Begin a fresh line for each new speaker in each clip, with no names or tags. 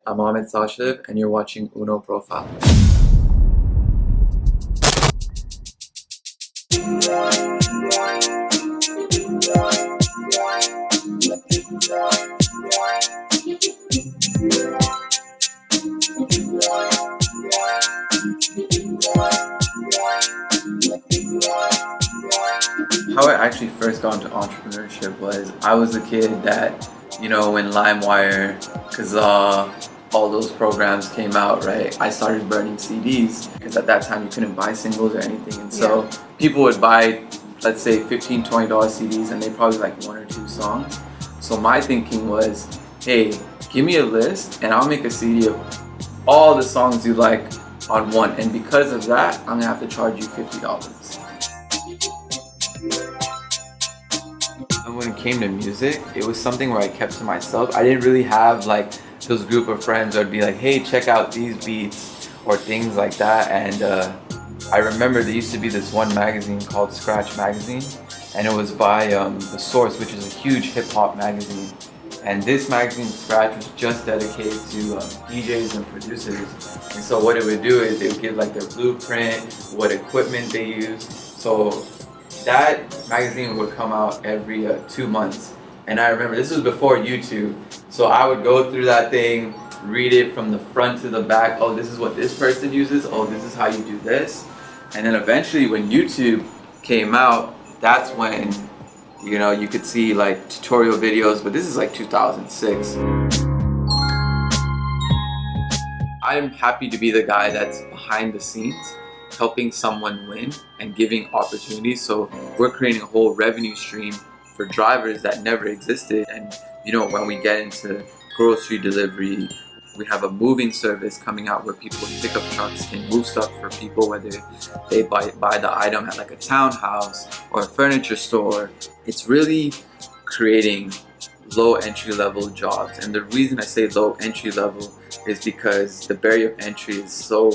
I'm AMIT SACHDEV and you're watching Uno Profile. How I actually first got into entrepreneurship was I was a kid that, when LimeWire, Kazaa, all those programs came out, right? I started burning CDs because at that time you couldn't buy singles or anything. And so people would buy, let's say $15, $20 CDs and they probably like one or two songs. So my thinking was, hey, give me a list and I'll make a CD of all the songs you like on one. And because of that, I'm gonna have to charge you $50. And when it came to music, it was something where I kept to myself. I didn't really have like those group of friends that would be like, hey, check out these beats or things like that. And I remember there used to be this one magazine called Scratch Magazine, and it was by The Source, which is a huge hip-hop magazine. And this magazine, Scratch, was just dedicated to DJs and producers. And so what it would do is it would give like their blueprint, what equipment they use. So that magazine would come out every 2 months. And I remember this was before YouTube. So I would go through that thing, read it from the front to the back. Oh, this is what this person uses. Oh, this is how you do this. And then eventually when YouTube came out, that's when, you could see like tutorial videos, but this is like 2006. I'm happy to be the guy that's behind the scenes, helping someone win and giving opportunities. So we're creating a whole revenue stream for drivers that never existed. And when we get into grocery delivery, we have a moving service coming out where people with pickup trucks can move stuff for people, whether they buy the item at like a townhouse or a furniture store. It's really creating low entry level jobs. And the reason I say low entry level is because the barrier of entry is so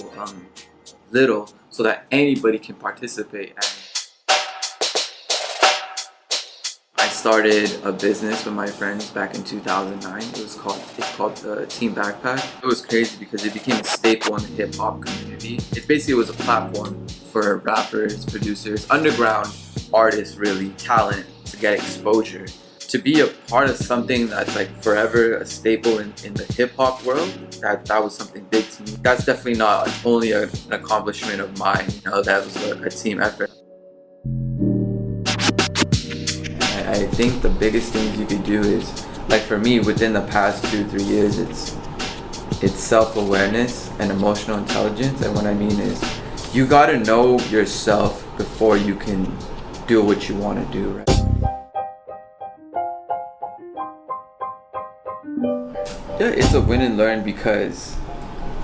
little, so that anybody can participate. And I started a business with my friends back in 2009. It's called the Team Backpack. It was crazy because it became a staple in the hip hop community. It was a platform for rappers, producers, underground artists, really, talent to get exposure. To be a part of something that's like forever a staple in the hip hop world, that was something big to me. That's definitely not only an accomplishment of mine, that was a team effort. I think the biggest things you could do is, like for me, within the past 2-3 years, it's self-awareness and emotional intelligence. And what I mean is, you gotta know yourself before you can do what you want to do, right? Yeah, it's a win and learn because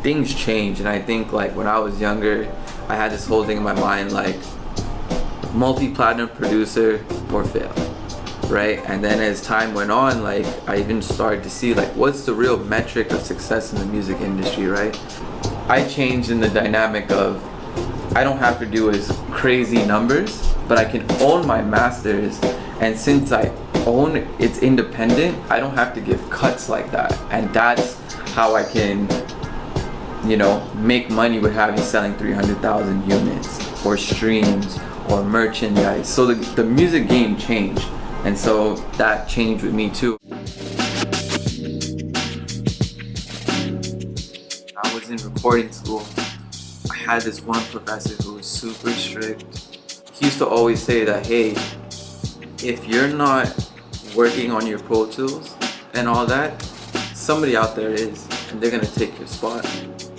things change. And I think like when I was younger, I had this whole thing in my mind like multi-platinum producer or fail, right? And then as time went on, like I even started to see like what's the real metric of success in the music industry, right? I changed in the dynamic of I don't have to do as crazy numbers, but I can own my masters. And since I own it's independent, I don't have to give cuts like that. And that's how I can, make money with having selling 300,000 units or streams or merchandise. So the music game changed. And so that changed with me too. I was in recording school. I had this one professor who was super strict. He used to always say that, hey, if you're not working on your Pro Tools and all that, somebody out there is, and they're gonna take your spot.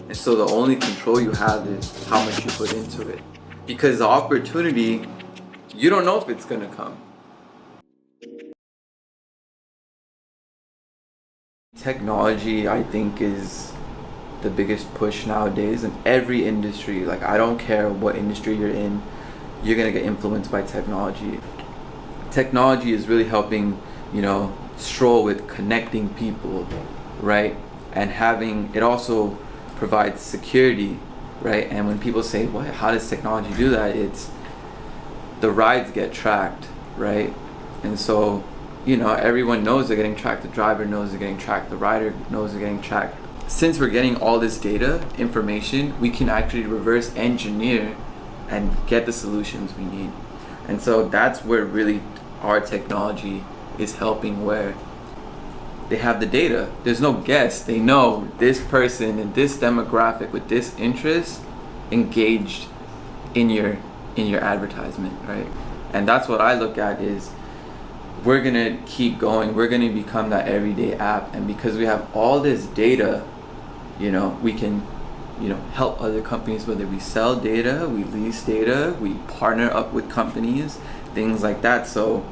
And so the only control you have is how much you put into it. Because the opportunity, you don't know if it's gonna come. Technology, I think, is the biggest push nowadays in every industry. Like, I don't care what industry you're in, you're gonna get influenced by technology. Technology is really helping, Stroll with connecting people, right? And it also provides security, right? And when people say, "What? How does technology do that?" It's the rides get tracked, right? And so, everyone knows they're getting tracked. The driver knows they're getting tracked. The rider knows they're getting tracked. since we're getting all this data information, we can actually reverse engineer and get the solutions we need. And so that's where really our technology is helping, where they have the data. There's no guess. They know this person in this demographic with this interest engaged in your advertisement, right? And that's what I look at is we're gonna keep going. We're gonna become that everyday app, and because we have all this data, you know, we can, you know, help other companies, whether we sell data, we lease data, we partner up with companies, things like that. So,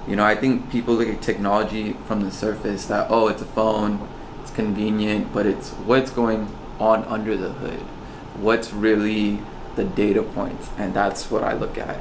you know, I think people look at technology from the surface that, oh, it's a phone, it's convenient, but it's what's going on under the hood. What's really the data points, and that's what I look at.